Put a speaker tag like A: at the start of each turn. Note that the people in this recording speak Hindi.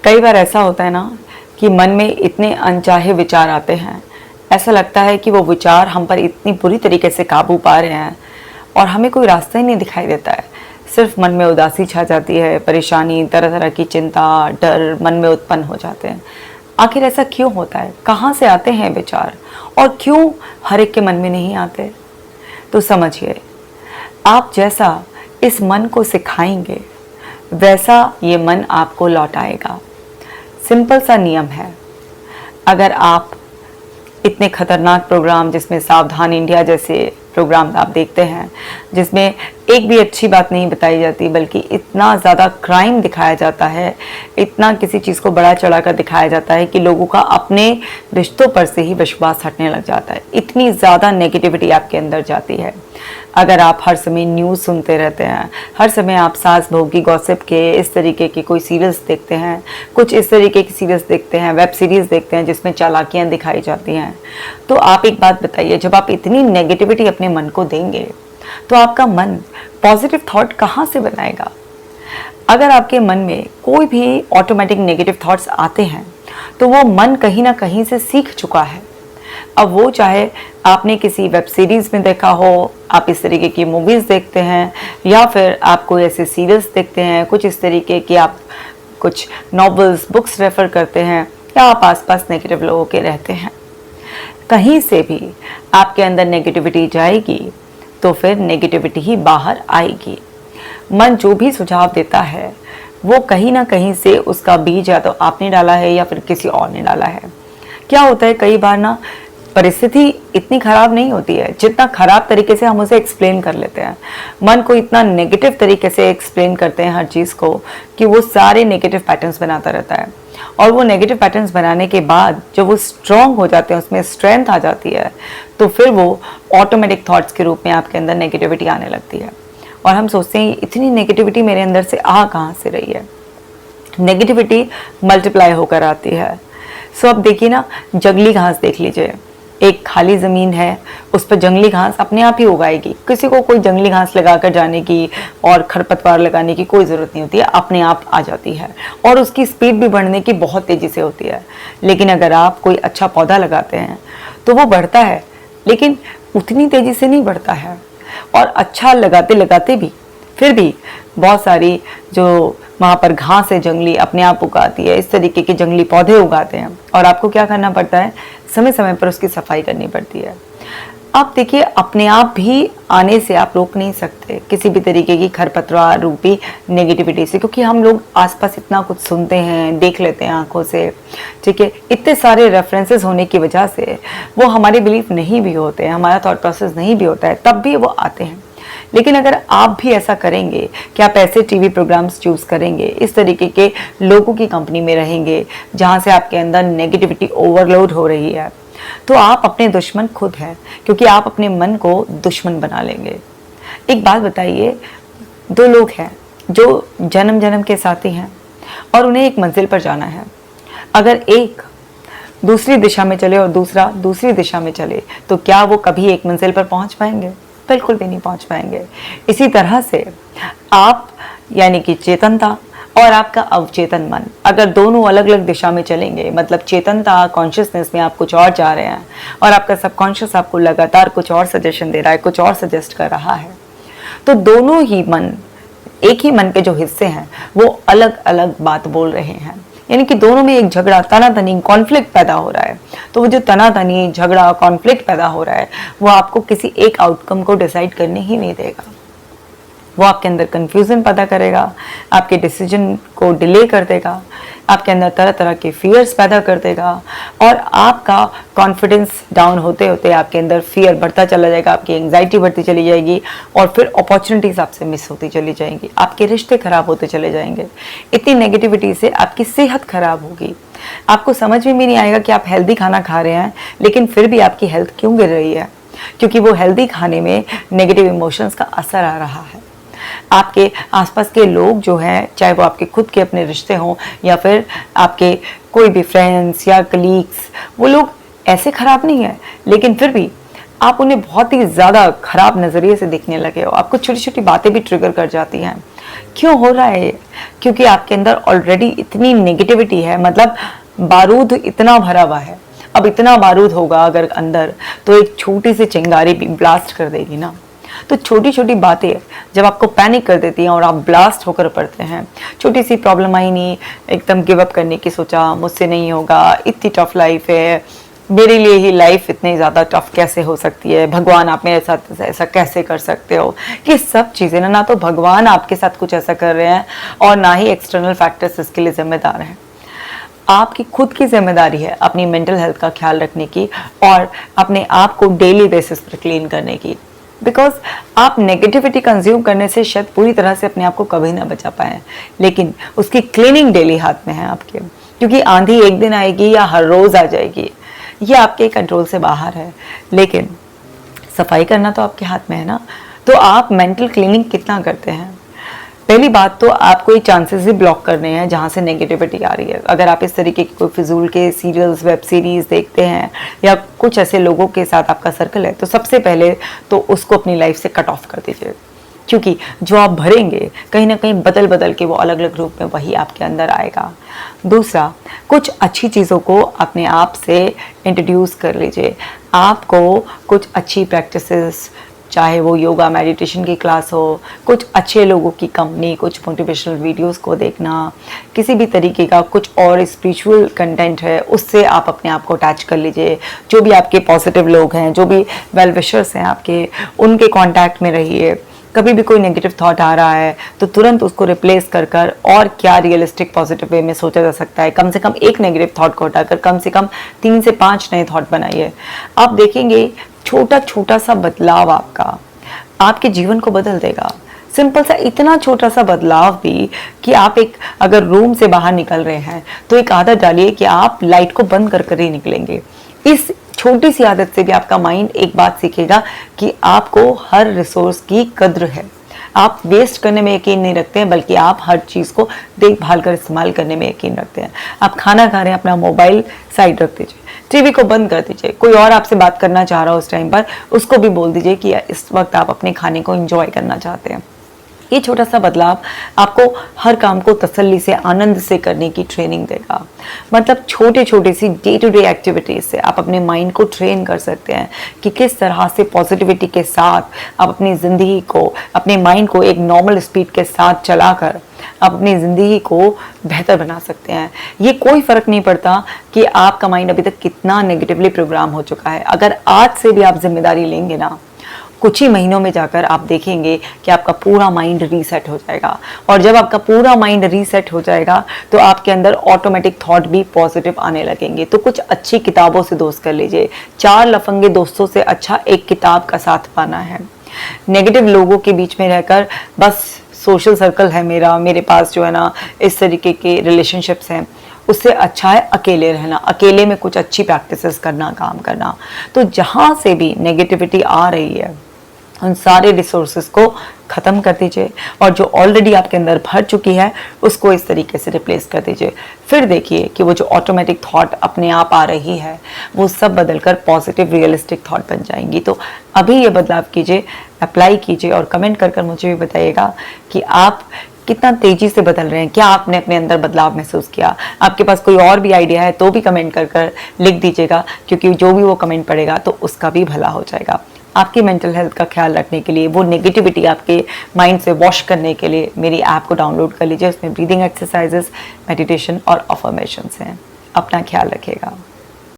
A: कई बार ऐसा होता है ना कि मन में इतने अनचाहे विचार आते हैं, ऐसा लगता है कि वो विचार हम पर इतनी बुरी तरीके से काबू पा रहे हैं और हमें कोई रास्ता ही नहीं दिखाई देता है। सिर्फ मन में उदासी छा जाती है, परेशानी, तरह तरह की चिंता, डर मन में उत्पन्न हो जाते हैं। आखिर ऐसा क्यों होता है? कहाँ से आते हैं विचार और क्यों हर एक के मन में नहीं आते? तो समझिए, आप जैसा इस मन को सिखाएंगे वैसा ये मन आपको लौटाएगा। सिंपल सा नियम है। अगर आप इतने खतरनाक प्रोग्राम जिसमें सावधान इंडिया जैसे प्रोग्राम आप देखते हैं, जिसमें एक भी अच्छी बात नहीं बताई जाती बल्कि इतना ज़्यादा क्राइम दिखाया जाता है, इतना किसी चीज़ को बड़ा चढ़ाकर दिखाया जाता है कि लोगों का अपने रिश्तों पर से ही विश्वास हटने लग जाता है। इतनी ज़्यादा नेगेटिविटी आपके अंदर जाती है। अगर आप हर समय न्यूज़ सुनते रहते हैं, हर समय आप सास बहू की गॉसिप के इस तरीके की कोई सीरियल्स देखते हैं, कुछ इस तरीके की सीरियल्स देखते हैं, वेब सीरीज़ देखते हैं जिसमें चालाकियाँ दिखाई जाती हैं, तो आप एक बात बताइए, जब आप इतनी नेगेटिविटी अपने मन को देंगे तो आपका मन पॉजिटिव थॉट कहाँ से बनाएगा? अगर आपके मन में कोई भी ऑटोमेटिक नेगेटिव थॉट्स आते हैं तो वो मन कहीं ना कहीं से सीख चुका है। अब वो चाहे आपने किसी वेब सीरीज़ में देखा हो, आप इस तरीके की मूवीज़ देखते हैं, या फिर आप कोई ऐसे सीरियल्स देखते हैं, कुछ इस तरीके की आप कुछ नॉवेल्स, बुक्स रेफ़र करते हैं, या आप आसपास नेगेटिव लोगों के रहते हैं, कहीं से भी आपके अंदर नेगेटिविटी जाएगी तो फिर नेगेटिविटी ही बाहर आएगी। मन जो भी सुझाव देता है वो कहीं ना कहीं से उसका बीज या तो आपने डाला है या फिर किसी और ने डाला है। क्या होता है, कई बार ना परिस्थिति इतनी खराब नहीं होती है जितना खराब तरीके से हम उसे एक्सप्लेन कर लेते हैं। मन को इतना नेगेटिव तरीके से एक्सप्लेन करते हैं हर चीज़ को कि वो सारे नेगेटिव पैटर्न्स बनाता रहता है, और वो नेगेटिव पैटर्न्स बनाने के बाद जब वो स्ट्रॉन्ग हो जाते हैं, उसमें स्ट्रेंथ आ जाती है, तो फिर वो ऑटोमेटिक थॉट्स के रूप में आपके अंदर नेगेटिविटी आने लगती है। और हम सोचते हैं इतनी नेगेटिविटी मेरे अंदर से आ कहाँ से रही है? नेगेटिविटी मल्टीप्लाई होकर आती है। सो अब देखिए ना, जंगली घास देख लीजिए, एक खाली ज़मीन है, उस पर जंगली घास अपने आप ही उगाएगी। किसी को कोई जंगली घास लगाकर जाने की और खरपतवार लगाने की कोई ज़रूरत नहीं होती है, अपने आप आ जाती है, और उसकी स्पीड भी बढ़ने की बहुत तेज़ी से होती है। लेकिन अगर आप कोई अच्छा पौधा लगाते हैं तो वो बढ़ता है, लेकिन उतनी तेज़ी से नहीं बढ़ता है। और अच्छा लगाते लगाते भी फिर भी बहुत सारी जो वहाँ पर घास है जंगली अपने आप उगाती है। इस तरीके के जंगली पौधे उगाते हैं, और आपको क्या करना पड़ता है? समय समय पर उसकी सफाई करनी पड़ती है। आप देखिए, अपने आप भी आने से आप रोक नहीं सकते किसी भी तरीके की खरपतवार रूपी नेगेटिविटी से, क्योंकि हम लोग आसपास इतना कुछ सुनते हैं, देख लेते हैं आंखों से, ठीक है। इतने सारे रेफरेंसेस होने की वजह से वो हमारे बिलीफ नहीं भी होते हैं, हमारा थॉट प्रोसेस नहीं भी होता है, तब भी वो आते हैं। लेकिन अगर आप भी ऐसा करेंगे कि आप ऐसे टीवी प्रोग्राम्स चूज़ करेंगे, इस तरीके के लोगों की कंपनी में रहेंगे जहाँ से आपके अंदर नेगेटिविटी ओवरलोड हो रही है, तो आप अपने दुश्मन खुद हैं, क्योंकि आप अपने मन को दुश्मन बना लेंगे। एक बात बताइए, दो लोग हैं जो जन्म जन्म के साथी हैं और उन्हें एक मंजिल पर जाना है। अगर एक दूसरी दिशा में चले और दूसरा दूसरी दिशा में चले तो क्या वो कभी एक मंजिल पर पहुंच पाएंगे? बिल्कुल भी नहीं पहुंच पाएंगे। इसी तरह से आप यानी कि चेतनता और आपका अवचेतन मन, अगर दोनों अलग अलग दिशा में चलेंगे, मतलब चेतनता कॉन्शियसनेस में आप कुछ और जा रहे हैं और आपका सबकॉन्शियस आपको लगातार कुछ और सजेशन दे रहा है, कुछ और सजेस्ट कर रहा है, तो दोनों ही मन, एक ही मन के जो हिस्से हैं वो अलग अलग बात बोल रहे हैं। यानी कि दोनों में एक झगड़ा, तनातनी, कॉन्फ्लिक्ट पैदा हो रहा है। तो वो जो तनातनी, झगड़ा, कॉन्फ्लिक्ट पैदा हो रहा है वो आपको किसी एक आउटकम को डिसाइड करने ही नहीं देगा। वो आपके अंदर कंफ्यूजन पैदा करेगा, आपके डिसीजन को डिले कर देगा, आपके अंदर तरह तरह के फियर्स पैदा कर देगा, और आपका कॉन्फिडेंस डाउन होते होते आपके अंदर फियर बढ़ता चला जाएगा, आपकी एंग्जाइटी बढ़ती चली जाएगी, और फिर अपॉर्चुनिटीज़ आपसे मिस होती चली जाएंगी, आपके रिश्ते खराब होते चले जाएंगे। इतनी नेगेटिविटी से आपकी सेहत खराब होगी। आपको समझ में भी नहीं आएगा कि आप हेल्दी खाना खा रहे हैं, लेकिन फिर भी आपकी हेल्थ क्यों गिर रही है? क्योंकि वो हेल्दी खाने में नेगेटिव इमोशंस का असर आ रहा है। आपके आसपास के लोग जो हैं, चाहे वो आपके खुद के अपने रिश्ते हों या फिर आपके कोई भी फ्रेंड्स या कलीग्स, वो लोग ऐसे खराब नहीं है, लेकिन फिर भी आप उन्हें बहुत ही ज़्यादा खराब नज़रिए से देखने लगे हो। आपको छोटी छोटी बातें भी ट्रिगर कर जाती हैं, क्यों हो रहा है ये? क्योंकि आपके अंदर ऑलरेडी इतनी नेगेटिविटी है, मतलब बारूद इतना भरा हुआ है। अब इतना बारूद होगा अगर अंदर, तो एक छोटी सी चिंगारी भी ब्लास्ट कर देगी ना। तो छोटी छोटी बातें जब आपको पैनिक कर देती हैं और आप ब्लास्ट होकर पड़ते हैं, छोटी सी प्रॉब्लम आई नहीं, एकदम गिव अप करने की सोचा, मुझसे नहीं होगा, इतनी टफ लाइफ है, मेरे लिए ही लाइफ इतनी ज़्यादा टफ कैसे हो सकती है, भगवान आप मेरे साथ ऐसा कैसे कर सकते हो। ये सब चीज़ें ना तो भगवान आपके साथ कुछ ऐसा कर रहे हैं और ना ही एक्सटर्नल फैक्टर्स इसके लिए जिम्मेदार हैं। आपकी खुद की जिम्मेदारी है अपनी मेंटल हेल्थ का ख्याल रखने की और अपने आप को डेली बेसिस पर क्लीन करने की। बिकॉज आप नेगेटिविटी कंज्यूम करने से शायद पूरी तरह से अपने आप को कभी ना बचा पाए, लेकिन उसकी क्लीनिंग डेली हाथ में है आपके। क्योंकि आंधी एक दिन आएगी या हर रोज़ आ जाएगी, ये आपके कंट्रोल से बाहर है, लेकिन सफाई करना तो आपके हाथ में है ना। तो आप मेंटल क्लीनिंग कितना करते हैं? पहली बात तो आपको ये चांसेस भी ब्लॉक करने हैं जहाँ से नेगेटिविटी आ रही है। अगर आप इस तरीके के कोई फिजूल के सीरियल्स, वेब सीरीज देखते हैं या कुछ ऐसे लोगों के साथ आपका सर्कल है, तो सबसे पहले तो उसको अपनी लाइफ से कट ऑफ कर दीजिए। क्योंकि जो आप भरेंगे कहीं ना कहीं बदल बदल के वो अलग अलग रूप में वही आपके अंदर आएगा। दूसरा, कुछ अच्छी चीज़ों को अपने आप से इंट्रोड्यूस कर लीजिए। आपको कुछ अच्छी प्रैक्टिसेस, चाहे वो योगा मेडिटेशन की क्लास हो, कुछ अच्छे लोगों की कंपनी, कुछ मोटिवेशनल वीडियोस को देखना, किसी भी तरीके का कुछ और स्पिरिचुअल कंटेंट है उससे आप अपने आप को अटैच कर लीजिए। जो भी आपके पॉजिटिव लोग हैं, जो भी वेल विशर्स हैं आपके, उनके कांटेक्ट में रहिए। कभी भी कोई नेगेटिव थॉट आ रहा है तो तुरंत उसको रिप्लेस कर और क्या रियलिस्टिक पॉजिटिव वे में सोचा जा सकता है, कम से कम एक नेगेटिव थॉट को हटाकर कम से कम 3 से 5 नए थॉट बनाइए। आप देखेंगे छोटा छोटा सा बदलाव आपके जीवन को बदल देगा। सिंपल सा इतना छोटा सा बदलाव भी कि आप एक अगर रूम से बाहर निकल रहे हैं तो एक आदत डालिए कि आप लाइट को बंद कर ही निकलेंगे। इस छोटी सी आदत से भी आपका माइंड एक बात सीखेगा कि आपको हर रिसोर्स की कद्र है। आप वेस्ट करने में यकीन नहीं रखते हैं, बल्कि आप हर चीज़ को देखभाल कर इस्तेमाल करने में यकीन रखते हैं। आप खाना खा रहे हैं, अपना मोबाइल साइड रख दीजिए, टीवी को बंद कर दीजिए। कोई और आपसे बात करना चाह रहा हो उस टाइम पर, उसको भी बोल दीजिए कि इस वक्त आप अपने खाने को एंजॉय करना चाहते हैं। ये छोटा सा बदलाव आपको हर काम को तसल्ली से, आनंद से करने की ट्रेनिंग देगा। मतलब छोटे छोटे सी डे टू डे एक्टिविटीज से आप अपने माइंड को ट्रेन कर सकते हैं कि किस तरह से पॉजिटिविटी के साथ आप अपनी ज़िंदगी को, अपने माइंड को एक नॉर्मल स्पीड के साथ चलाकर आप अपनी ज़िंदगी को बेहतर बना सकते हैं। ये कोई फ़र्क नहीं पड़ता कि आपका माइंड अभी तक कितना नेगेटिवली प्रोग्राम हो चुका है। अगर आज से भी आप जिम्मेदारी लेंगे ना, कुछ ही महीनों में जाकर आप देखेंगे कि आपका पूरा माइंड रीसेट हो जाएगा। और जब आपका पूरा माइंड रीसेट हो जाएगा तो आपके अंदर ऑटोमेटिक थॉट भी पॉजिटिव आने लगेंगे। तो कुछ अच्छी किताबों से दोस्त कर लीजिए। 4 लफंगे दोस्तों से अच्छा एक किताब का साथ पाना है। नेगेटिव लोगों के बीच में रहकर बस सोशल सर्कल है मेरे पास जो है ना इस तरीके के रिलेशनशिप्स हैं, उससे अच्छा है अकेले रहना, अकेले में कुछ अच्छी प्रैक्टिसेस करना, काम करना। तो जहाँ से भी नेगेटिविटी आ रही है उन सारे रिसोर्सेज को ख़त्म कर दीजिए और जो ऑलरेडी आपके अंदर भर चुकी है उसको इस तरीके से रिप्लेस कर दीजिए। फिर देखिए कि वो जो ऑटोमेटिक थॉट अपने आप आ रही है वो सब बदलकर पॉजिटिव रियलिस्टिक थॉट बन जाएंगी। तो अभी ये बदलाव कीजिए, अप्लाई कीजिए और कमेंट कर मुझे भी बताइएगा कि आप कितना तेजी से बदल रहे हैं, क्या आपने अपने अंदर बदलाव महसूस किया। आपके पास कोई और भी आइडिया है तो भी कमेंट कर लिख दीजिएगा, क्योंकि जो भी वो कमेंट पड़ेगा तो उसका भी भला हो जाएगा। आपकी मेंटल हेल्थ का ख्याल रखने के लिए, वो नेगेटिविटी आपके माइंड से वॉश करने के लिए मेरी ऐप को डाउनलोड कर लीजिए। उसमें ब्रीदिंग एक्सरसाइजेस, मेडिटेशन और अफर्मेशंस हैं। अपना ख्याल रखिएगा।